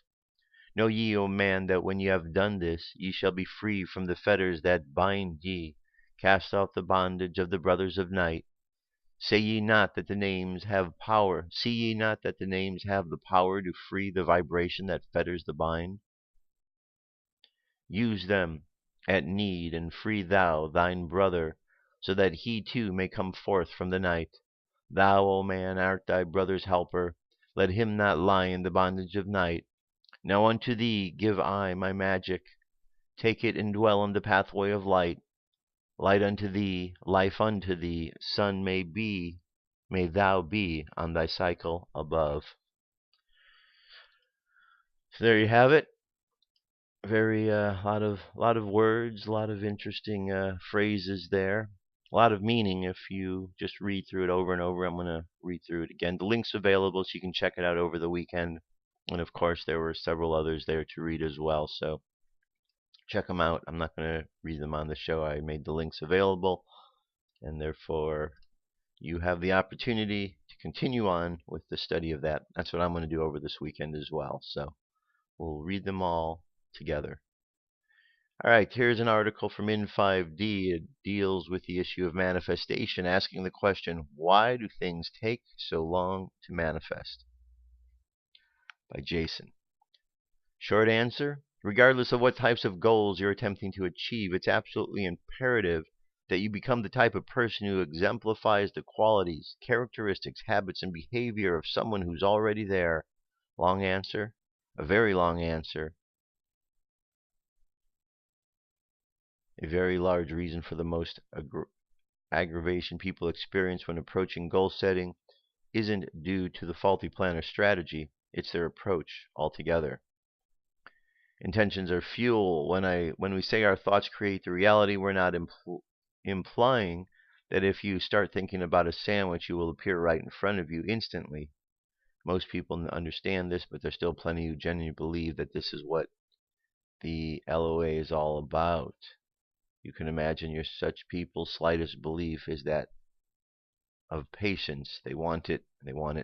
Know ye, O man, that when ye have done this, ye shall be free from the fetters that bind ye. Cast off the bondage of the brothers of night. Say ye not that the names have power? See ye not that the names have the power to free the vibration that fetters the bind? Use them at need, and free thou thine brother, so that he too may come forth from the night. Thou, O man, art thy brother's helper. Let him not lie in the bondage of night. Now unto thee give I my magic. Take it and dwell in the pathway of light. Light unto thee, life unto thee, sun may thou be on thy cycle above. So there you have it. Very lot of words, a lot of interesting phrases there. A lot of meaning if you just read through it over and over. I'm going to read through it again. The link's available so you can check it out over the weekend. And of course, there were several others there to read as well. So check them out. I'm not going to read them on the show. I made the links available. And therefore, you have the opportunity to continue on with the study of that. That's what I'm going to do over this weekend as well. So we'll read them all together. All right, here's an article from In5D. It deals with the issue of manifestation, asking the question, why do things take so long to manifest? By Jason. Short answer, regardless of what types of goals you're attempting to achieve, it's absolutely imperative that you become the type of person who exemplifies the qualities, characteristics, habits, and behavior of someone who's already there. Long answer, a very long answer. A very large reason for the most aggravation people experience when approaching goal setting isn't due to the faulty plan or strategy, it's their approach altogether. Intentions are fuel. When we say our thoughts create the reality, we're not implying that if you start thinking about a sandwich, it will appear right in front of you instantly. Most people understand this, but there's still plenty who genuinely believe that this is what the LOA is all about. You can imagine such people's slightest belief is that of patience. They want it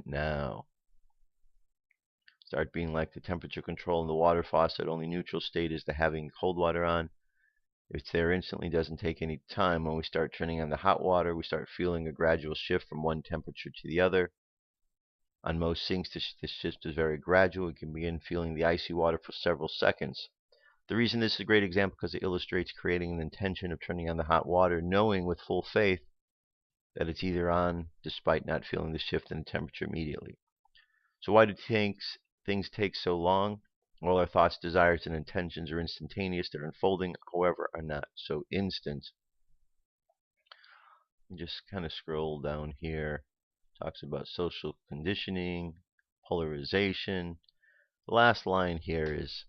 now. Start being like the temperature control in the water faucet. Only neutral state is the having cold water on. It's there instantly, doesn't take any time. When we start turning on the hot water, we start feeling a gradual shift from one temperature to the other. On most sinks, this shift is very gradual. You can begin feeling the icy water for several seconds. The reason this is a great example because it illustrates creating an intention of turning on the hot water, knowing with full faith that it's either on, despite not feeling the shift in the temperature immediately. So why do things take so long? Well, our thoughts, desires, and intentions are instantaneous. They're unfolding, however, are not so instant. Just kind of scroll down here. Talks about social conditioning, polarization. The last line here is,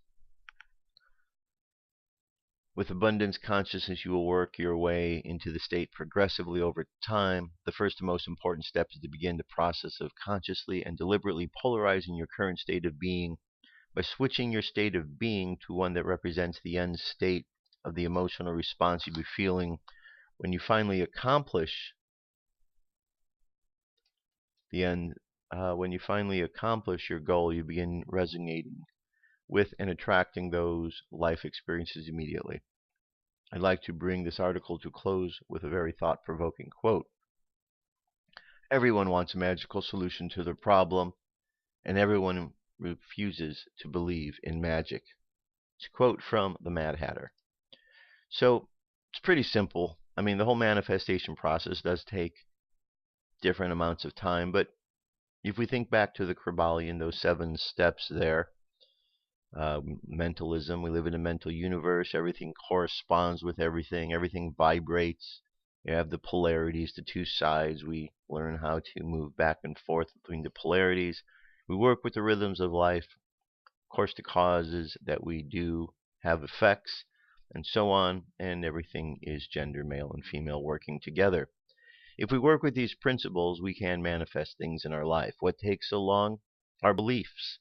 with abundance consciousness, you will work your way into the state progressively over time. The first and most important step is to begin the process of consciously and deliberately polarizing your current state of being by switching your state of being to one that represents the end state of the emotional response you'll be feeling when you finally accomplish your goal. You begin resonating with and attracting those life experiences immediately. I'd like to bring this article to close with a very thought-provoking quote. Everyone wants a magical solution to their problem, and everyone refuses to believe in magic. It's a quote from the Mad Hatter. So it's pretty simple. I mean, the whole manifestation process does take different amounts of time, but if we think back to the Kybalion, those 7 steps there, mentalism, we live in a mental universe, everything corresponds with everything, everything vibrates. You have the polarities, the 2 sides. We learn how to move back and forth between the polarities. We work with the rhythms of life. Of course, the causes that we do have effects, and so on, and everything is gender, male and female, working together. If we work with these principles, we can manifest things in our life. What takes so long? Our beliefs.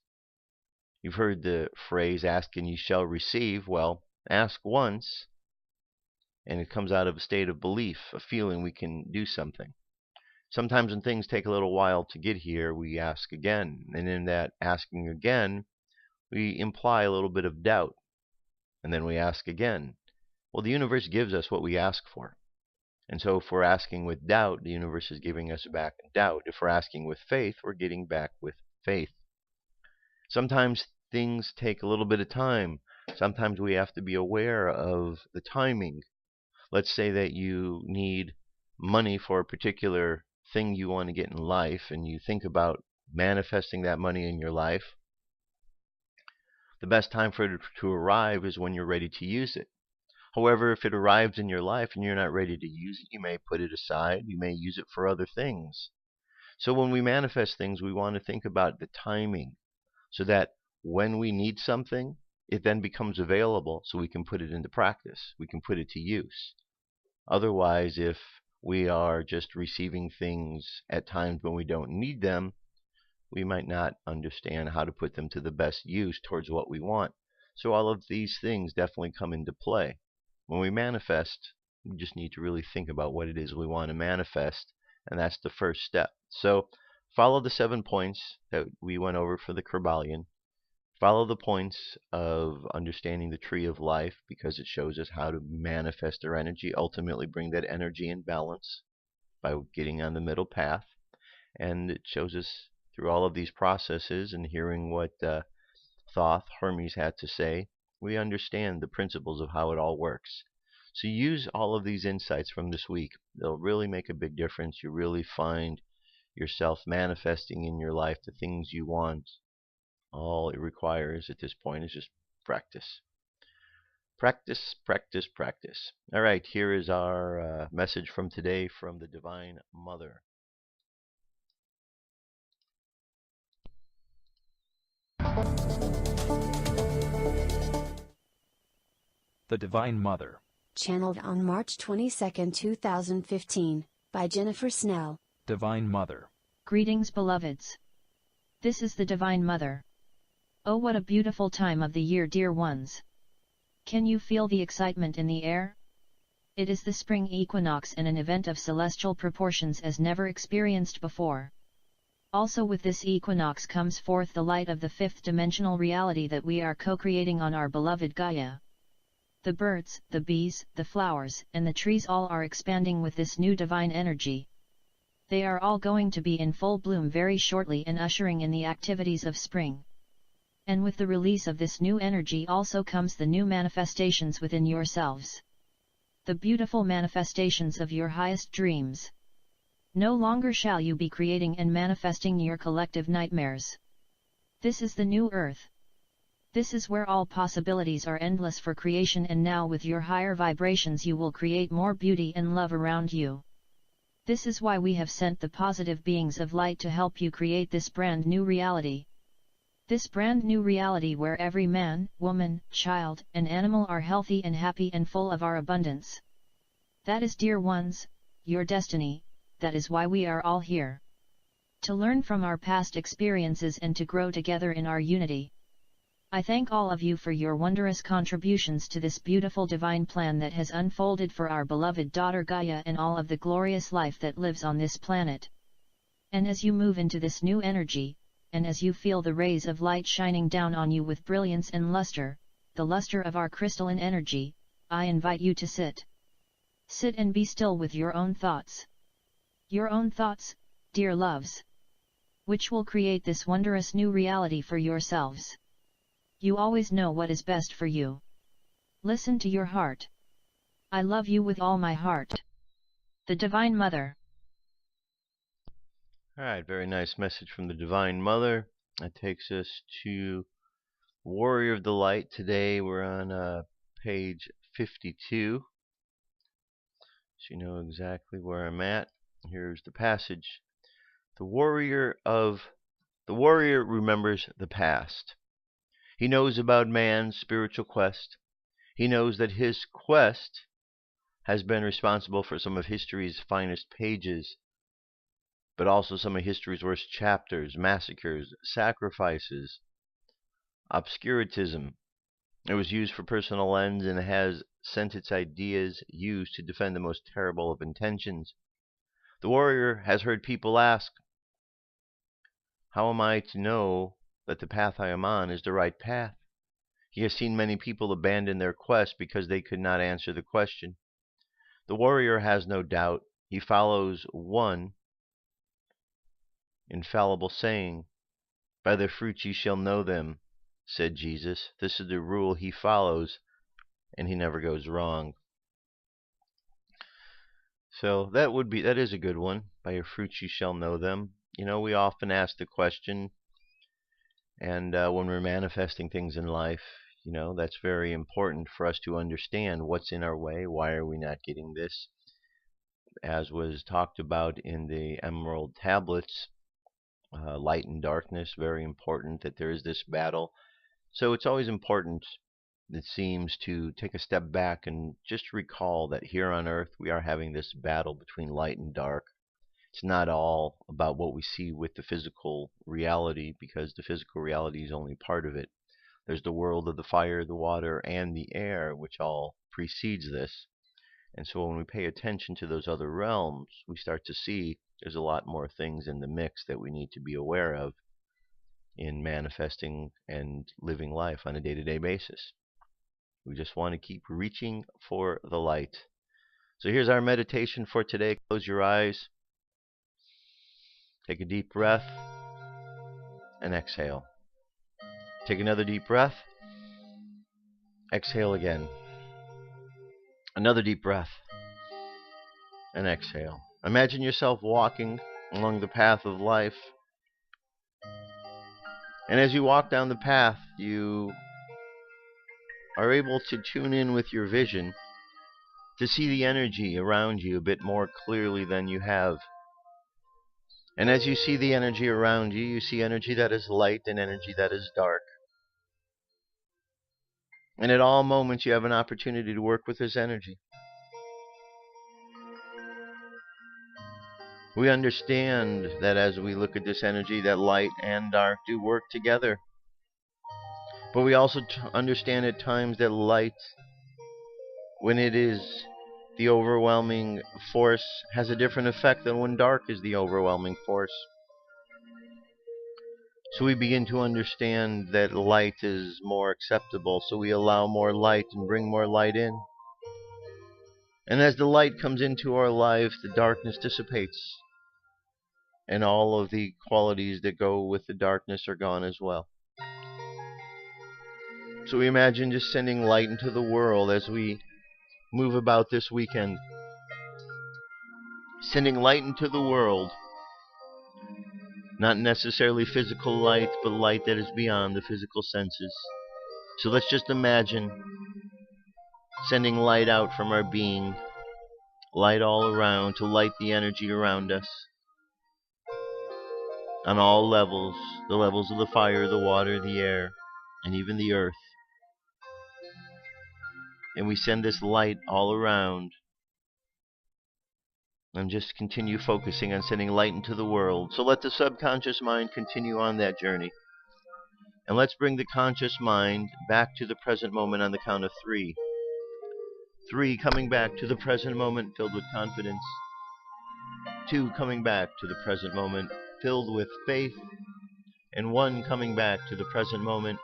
You've heard the phrase, ask and you shall receive. Well, ask once, and it comes out of a state of belief, a feeling we can do something. Sometimes when things take a little while to get here, we ask again. And in that asking again, we imply a little bit of doubt. And then we ask again. Well, the universe gives us what we ask for. And so if we're asking with doubt, the universe is giving us back doubt. If we're asking with faith, we're getting back with faith. Sometimes things take a little bit of time. Sometimes we have to be aware of the timing. Let's say that you need money for a particular thing you want to get in life, and you think about manifesting that money in your life. The best time for it to arrive is when you're ready to use it. However, if it arrives in your life and you're not ready to use it, you may put it aside. You may use it for other things. So when we manifest things, we want to think about the timing so that when we need something, it then becomes available so we can put it into practice. We can put it to use. Otherwise, if we are just receiving things at times when we don't need them, we might not understand how to put them to the best use towards what we want. So all of these things definitely come into play. When we manifest, we just need to really think about what it is we want to manifest, and that's the first step. So follow the 7 points that we went over for the Kerbalion. Follow the points of understanding the tree of life, because it shows us how to manifest our energy, ultimately bring that energy in balance by getting on the middle path. And it shows us through all of these processes and hearing what Thoth, Hermes had to say, we understand the principles of how it all works. So use all of these insights from this week. They'll really make a big difference. You really find yourself manifesting in your life the things you want. All it requires at this point is just practice. Practice, practice, practice. All right, here is our message from today from the Divine Mother. The Divine Mother. Channeled on March 22, 2015, by Jennifer Snell. Divine Mother. Greetings, beloveds. This is the Divine Mother. Oh, what a beautiful time of the year, dear ones. Can you feel the excitement in the air? It is the spring equinox and an event of celestial proportions as never experienced before. Also with this equinox comes forth the light of the fifth dimensional reality that we are co-creating on our beloved Gaia. The birds, the bees, the flowers, and the trees all are expanding with this new divine energy. They are all going to be in full bloom very shortly and ushering in the activities of spring. And with the release of this new energy also comes the new manifestations within yourselves. The beautiful manifestations of your highest dreams. No longer shall you be creating and manifesting your collective nightmares. This is the new earth. This is where all possibilities are endless for creation, and now with your higher vibrations you will create more beauty and love around you. This is why we have sent the positive beings of light to help you create this brand new reality. This brand new reality where every man, woman, child, and animal are healthy and happy and full of our abundance. That is, dear ones, your destiny. That is why we are all here. To learn from our past experiences and to grow together in our unity. I thank all of you for your wondrous contributions to this beautiful divine plan that has unfolded for our beloved daughter Gaia and all of the glorious life that lives on this planet. And as you move into this new energy, and as you feel the rays of light shining down on you with brilliance and luster, the luster of our crystalline energy, I invite you to sit. Sit and be still with your own thoughts. Your own thoughts, dear loves. Which will create this wondrous new reality for yourselves. You always know what is best for you. Listen to your heart. I love you with all my heart. The Divine Mother. Alright, very nice message from the Divine Mother. That takes us to Warrior of the Light. Today we're on page 52. So you know exactly where I'm at. Here's the passage. The warrior remembers the past. He knows about man's spiritual quest. He knows that his quest has been responsible for some of history's finest pages, but also some of history's worst chapters, massacres, sacrifices, obscurantism. It was used for personal ends and has sent its ideas used to defend the most terrible of intentions. The warrior has heard people ask, how am I to know that the path I am on is the right path? He has seen many people abandon their quest because they could not answer the question. The warrior has no doubt. He follows one infallible saying, by their fruits ye shall know them, said Jesus. This is the rule he follows, and he never goes wrong. So that is a good one. By your fruits you shall know them. You know, we often ask the question, and when we're manifesting things in life, That's very important for us to understand what's in our way. Why are we not getting this? As was talked about in the Emerald Tablets, light and darkness, very important that there is this battle. So it's always important, it seems, to take a step back and just recall that here on Earth we are having this battle between light and dark. It's not all about what we see with the physical reality, because the physical reality is only part of it. There's the world of the fire, the water, and the air, which all precedes this. And so when we pay attention to those other realms, we start to see there's a lot more things in the mix that we need to be aware of in manifesting and living life on a day-to-day basis. We just want to keep reaching for the light. So here's our meditation for today. Close your eyes. Take a deep breath and exhale. Take another deep breath. Exhale again. Another deep breath and exhale. Imagine yourself walking along the path of life. And as you walk down the path, you are able to tune in with your vision to see the energy around you a bit more clearly than you have. And as you see the energy around you, you see energy that is light and energy that is dark. And at all moments you have an opportunity to work with this energy. We understand that as we look at this energy, that light and dark do work together. But we also understand at times that light, when it is the overwhelming force, has a different effect than when dark is the overwhelming force. So we begin to understand that light is more acceptable, so we allow more light and bring more light in. And as the light comes into our life, the darkness dissipates. And all of the qualities that go with the darkness are gone as well. So we imagine just sending light into the world as we move about this weekend. Sending light into the world. Not necessarily physical light, but light that is beyond the physical senses. So let's just imagine sending light out from our being. Light all around to light the energy around us. On all levels. The levels of the fire, the water, the air, and even the earth. And we send this light all around. And just continue focusing on sending light into the world. So let the subconscious mind continue on that journey. And let's bring the conscious mind back to the present moment on the count of 3. 3, coming back to the present moment filled with confidence. 2, coming back to the present moment filled with faith. And 1, coming back to the present moment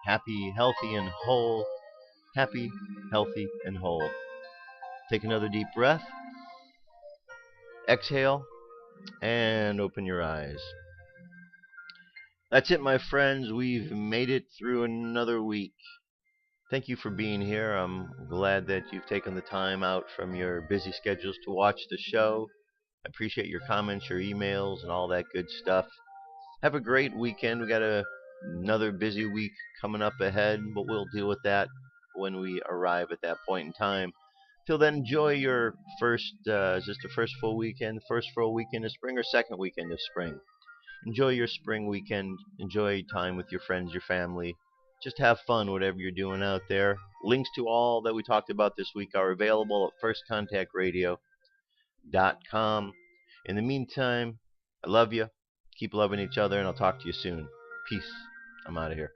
happy, healthy, and whole. Happy, healthy, and whole. Take another deep breath. Exhale, and open your eyes. That's it, my friends. We've made it through another week. Thank you for being here. I'm glad that you've taken the time out from your busy schedules to watch the show. I appreciate your comments, your emails, and all that good stuff. Have a great weekend. We got another busy week coming up ahead, but we'll deal with that when we arrive at that point in time. Till then, enjoy your first, is this the first full weekend of spring, or second weekend of spring? Enjoy your spring weekend. Enjoy time with your friends, your family. Just have fun, whatever you're doing out there. Links to all that we talked about this week are available at firstcontactradio.com. In the meantime, I love you. Keep loving each other, and I'll talk to you soon. Peace. I'm out of here.